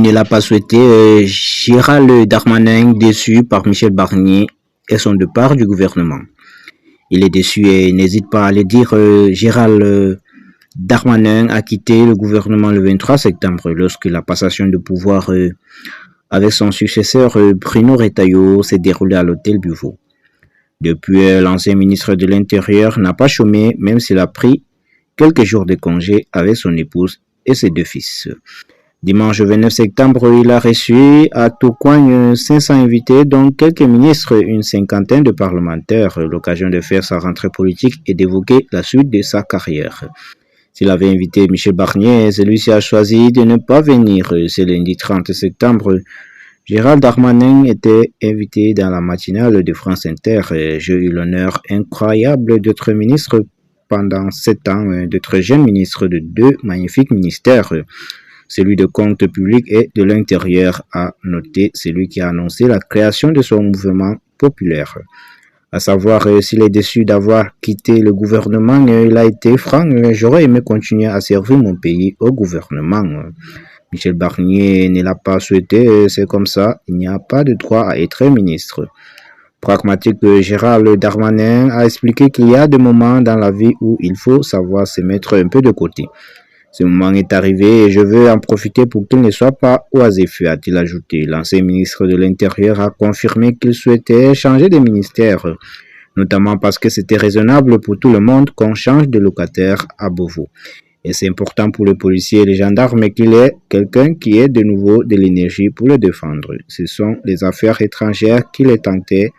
ne l'a pas souhaité. Gérald Darmanin, déçu par Michel Barnier et son départ du gouvernement. Il est déçu et n'hésite pas à le dire. Gérald Darmanin a quitté le gouvernement le 23 septembre lorsque la passation de pouvoir avec son successeur Bruno Retailleau s'est déroulée à l'hôtel Beauvau. Depuis, l'ancien ministre de l'Intérieur n'a pas chômé, même s'il a pris quelques jours de congé avec son épouse et ses deux fils. Dimanche 29 septembre, il a reçu à Tourcoing 500 invités, dont quelques ministres, une cinquantaine de parlementaires, l'occasion de faire sa rentrée politique et d'évoquer la suite de sa carrière. S'il avait invité Michel Barnier, celui-ci a choisi de ne pas venir. Ce lundi 30 septembre, Gérald Darmanin était invité dans la matinale de France Inter. J'ai eu l'honneur incroyable d'être ministre pendant 7 ans, d'être jeune ministre de 2 magnifiques ministères, celui de compte public et de l'intérieur, a noté celui qui a annoncé la création de son mouvement populaire. À savoir, s'il est déçu d'avoir quitté le gouvernement, il a été franc, j'aurais aimé continuer à servir mon pays au gouvernement. Michel Barnier ne l'a pas souhaité, c'est comme ça, il n'y a pas de droit à être ministre. Pragmatique, Gérald Darmanin a expliqué qu'il y a des moments dans la vie où il faut savoir se mettre un peu de côté. Ce moment est arrivé et je veux en profiter pour qu'il ne soit pas oisif, a-t-il ajouté. L'ancien ministre de l'Intérieur a confirmé qu'il souhaitait changer de ministère, notamment parce que c'était raisonnable pour tout le monde qu'on change de locataire à Beauvau. Et c'est important pour les policiers et les gendarmes qu'il ait quelqu'un qui ait de nouveau de l'énergie pour le défendre. Ce sont les affaires étrangères qu'il est tenté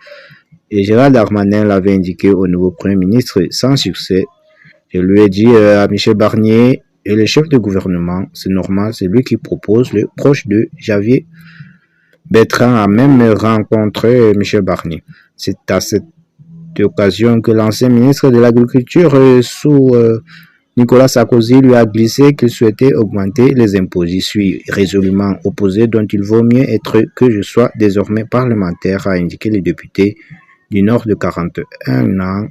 et Gérald Darmanin l'avait indiqué au nouveau Premier ministre sans succès. Je lui ai dit à Michel Barnier et le chef de gouvernement, c'est normal, c'est lui qui propose, le proche de Xavier Bertrand a même rencontré Michel Barnier. C'est à cette occasion que l'ancien ministre de l'Agriculture sous Nicolas Sarkozy lui a glissé qu'il souhaitait augmenter les impôts. J'y suis résolument opposé, dont il vaut mieux être que je sois désormais parlementaire, a indiqué le député du Nord de 41 ans